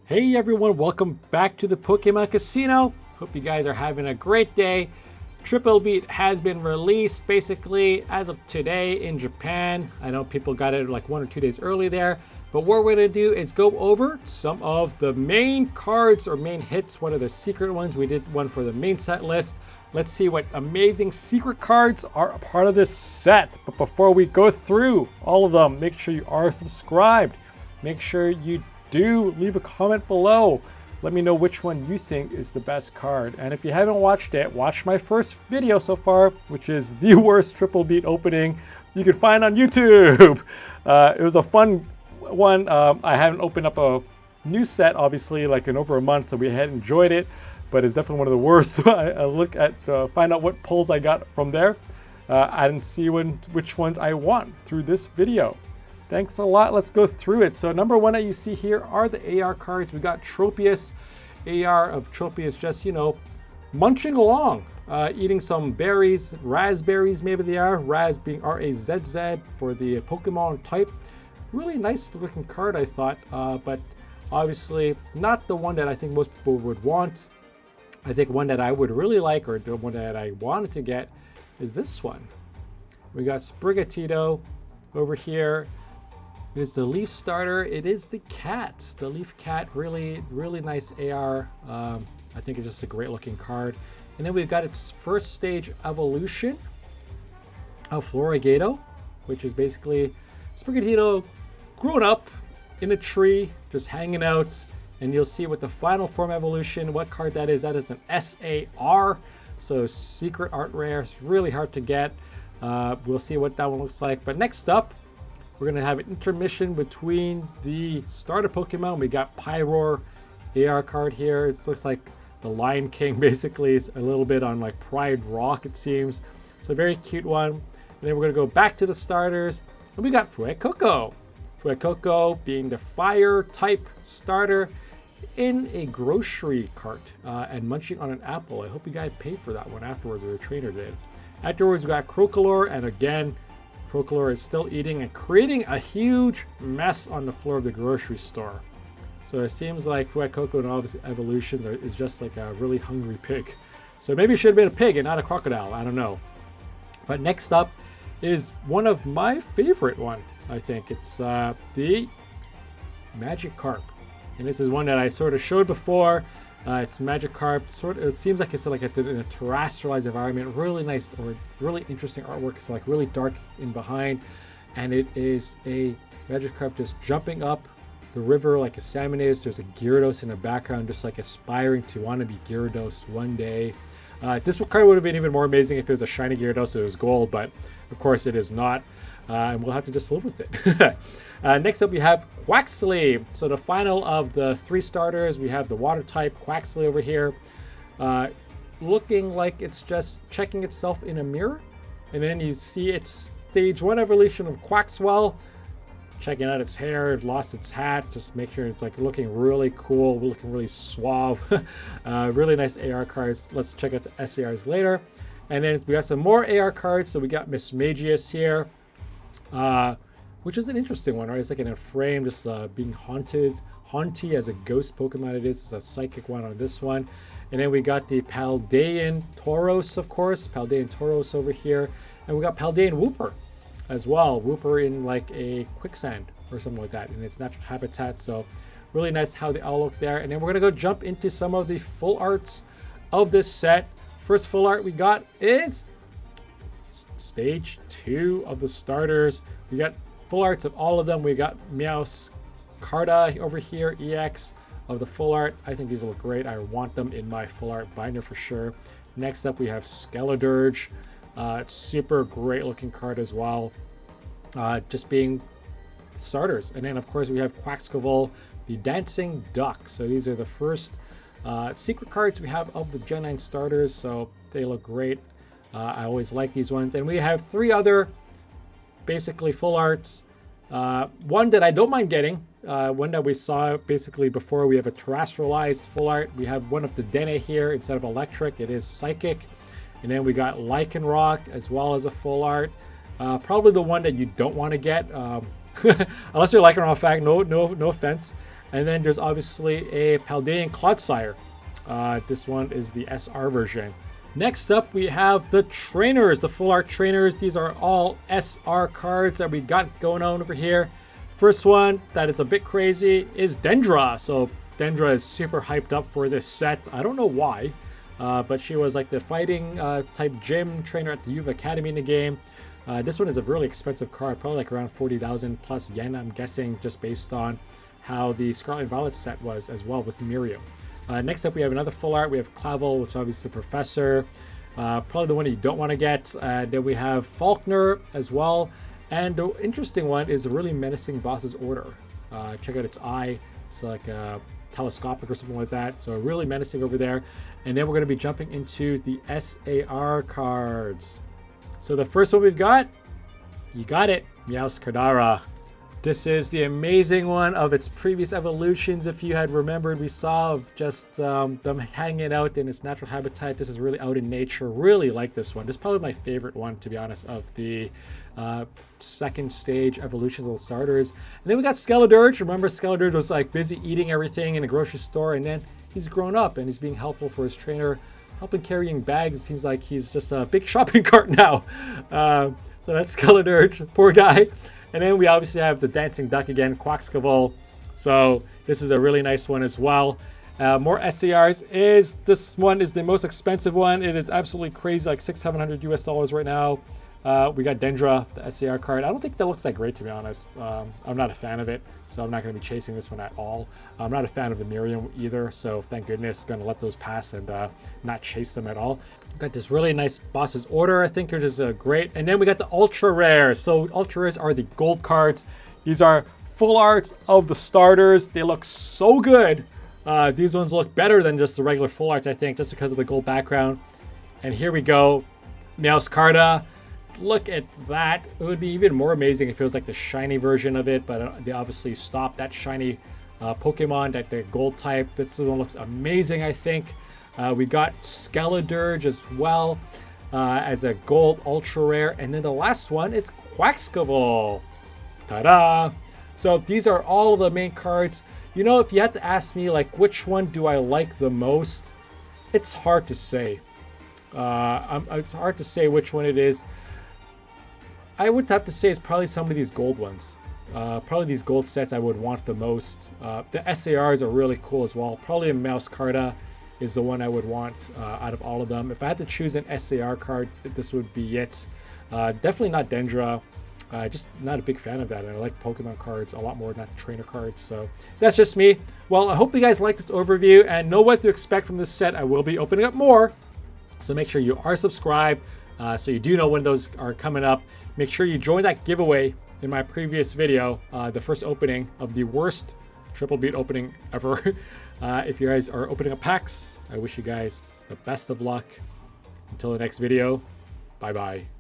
Hey everyone, welcome back to the Pokemon Casino. Hope you guys are having a great day. Triple Beat has been released basically as of today in Japan. I know people got it like 1 or 2 days early there, but what we're gonna do is go over some of the main cards or main hits. What are the secret ones? We did one for the main set list. Let's see what amazing secret cards are a part of this set. But before we go through all of them, make sure you are subscribed. Make sure you do leave a comment below. Let me know which one you think is the best card. And if you haven't watched it, watch my first video so far, which is the worst Triple Beat opening you can find on YouTube. It was a fun one. I haven't opened up a new set, obviously, like in over a month, so we had enjoyed it, but it's definitely one of the worst. I look at, find out what pulls I got from there and see which ones I want through this video. Thanks a lot. Let's go through it. So number one that you see here are the AR cards. We got Tropius. AR of Tropius just, munching along, eating some berries, raspberries maybe they are. Raz being R-A-Z-Z for the Pokemon type. Really nice looking card, I thought, but obviously not the one that I think most people would want. I think one that I would really like, or the one that I wanted to get, is this one. We got Sprigatito over here. It is the Leaf starter. It is the cat, the Leaf cat. Really, really nice AR. I think it's just a great looking card. And then we've got its first stage evolution of Florigato, which is basically Sprigatito grown up in a tree, just hanging out. And you'll see with the final form evolution, what card that is. That is an SAR, so secret art rare. It's really hard to get. We'll see what that one looks like. But next up, we're going to have an intermission between the starter Pokemon. We got Pyroar AR card here. It looks like the Lion King basically. It's a little bit on like Pride Rock, it seems. So a very cute one. And then we're going to go back to the starters. And we got Fuecoco. Fuecoco being the fire type starter in a grocery cart and munching on an apple. I hope you guys paid for that one afterwards, or the trainer did. Afterwards, we got Crocolore, and again, Crocolore is still eating and creating a huge mess on the floor of the grocery store. So it seems like Fuecoco and all of his evolutions is just like a really hungry pig. So maybe it should have been a pig and not a crocodile. I don't know. But next up is one of my favorite one. I think it's the Magikarp. And this is one that I sort of showed before. It's Magikarp. It seems like it's like in a terrestrialized environment. Really nice or really interesting artwork. It's like really dark in behind, and it is a Magikarp just jumping up the river like a salmon is. There's a Gyarados in the background, just like aspiring to want to be Gyarados one day. This card would have been even more amazing if it was a shiny Gyarados. So it was gold, but of course it is not, and we'll have to just live with it. Next up, we have Quaxly. So the final of the 3 starters, we have the water type Quaxly over here, looking like it's just checking itself in a mirror. And then you see its stage 1 evolution of Quaxwell, checking out its hair. It lost its hat, just make sure it's like looking really cool, looking really suave. Really nice AR cards. Let's check out the SARs later. And then we got some more AR cards. So we got Miss Magius here, which is an interesting one, right? It's like in a frame, just being haunty as a ghost Pokemon it is. It's a psychic one on this one. And then we got the Paldean Tauros, of course. Paldean Tauros over here. And we got Paldean Wooper as well. Wooper in like a quicksand or something like that in its natural habitat. So really nice how they all look there. And then we're going to go jump into some of the full arts of this set. First full art we got is stage 2 of the starters. We got full arts of all of them. We got Meowth, Carta over here, EX of the full art. I think these look great. I want them in my full art binder for sure. Next up, we have Skeledirge. Super great looking card as well. Just being starters. And then, of course, we have Quaxcoval, the Dancing Duck. So these are the first secret cards we have of the Gen 9 starters. So they look great. I always like these ones. And we have 3 other basically full arts. One that I don't mind getting, one that we saw basically before. We have a terrestrialized full art. We have one of the Dene here. Instead of electric, it is psychic. And then we got Lycanroc as well as a full art. Probably the one that you don't want to get, unless you're Lycanroc fan. No offense. And then there's obviously a Paldean Clodsire. This one is the SR version. Next up, we have the trainers, the full art trainers. These are all SR cards that we got going on over here. First one that is a bit crazy is Dendra. So Dendra is super hyped up for this set. I don't know why, but she was like the fighting type gym trainer at the Youth Academy in the game. This one is a really expensive card, probably like around 40,000 plus yen, I'm guessing, just based on how the Scarlet and Violet set was as well with Miriam. Next up, we have another full art. We have Clavel, which is obviously the Professor. Probably the one you don't want to get. Then we have Faulkner as well. And the interesting one is a really menacing boss's order. Check out its eye. It's like a telescopic or something like that. So really menacing over there. And then we're going to be jumping into the SAR cards. So the first one we've got, you got it, Meowscarada. This is the amazing one of its previous evolutions. If you had remembered, we saw of just them hanging out in its natural habitat. This is really out in nature. Really like this one. This is probably my favorite one, to be honest, of the second stage evolutions of the starters. And then we got Skeledirge. Remember, Skeledirge was like busy eating everything in a grocery store, and then he's grown up and he's being helpful for his trainer, helping carrying bags. It seems like he's just a big shopping cart now. So that's Skeledirge, poor guy. And then we obviously have the dancing duck again, Quaxcaval. So this is a really nice one as well. More SCRs. This one is the most expensive one. It is absolutely crazy, like $600-700 US right now. We got Dendra, the SCR card. I don't think that looks that great, to be honest. I'm not a fan of it, so I'm not going to be chasing this one at all. I'm not a fan of the Miriam either, so thank goodness, going to let those pass and not chase them at all. Got this really nice boss's order, I think, which is great. And then we got the ultra rares. So ultra rares are the gold cards. These are full arts of the starters. They look so good. These ones look better than just the regular full arts, I think, just because of the gold background. And here we go, Meowscarada. Look at that. It would be even more amazing if it was like the shiny version of it, but they obviously stopped that shiny Pokemon, that the gold type. This one looks amazing, I think. We got Skeledirge as well as a gold ultra rare. And then the last one is Quaxcaval. Ta-da! So these are all of the main cards. You know, if you had to ask me, like, which one do I like the most? It's hard to say. It's hard to say which one it is. I would have to say it's probably some of these gold ones. Probably these gold sets I would want the most. The SARs are really cool as well. Probably a Meowscarada is the one I would want out of all of them. If I had to choose an SAR card, this would be it. Definitely not Dendra. Just not a big fan of that. I like Pokemon cards a lot more than trainer cards. So that's just me. Well, I hope you guys liked this overview and know what to expect from this set. I will be opening up more. So make sure you are subscribed so you do know when those are coming up. Make sure you join that giveaway in my previous video, the first opening of the worst triple beat opening ever. If you guys are opening up packs, I wish you guys the best of luck. Until the next video, bye-bye.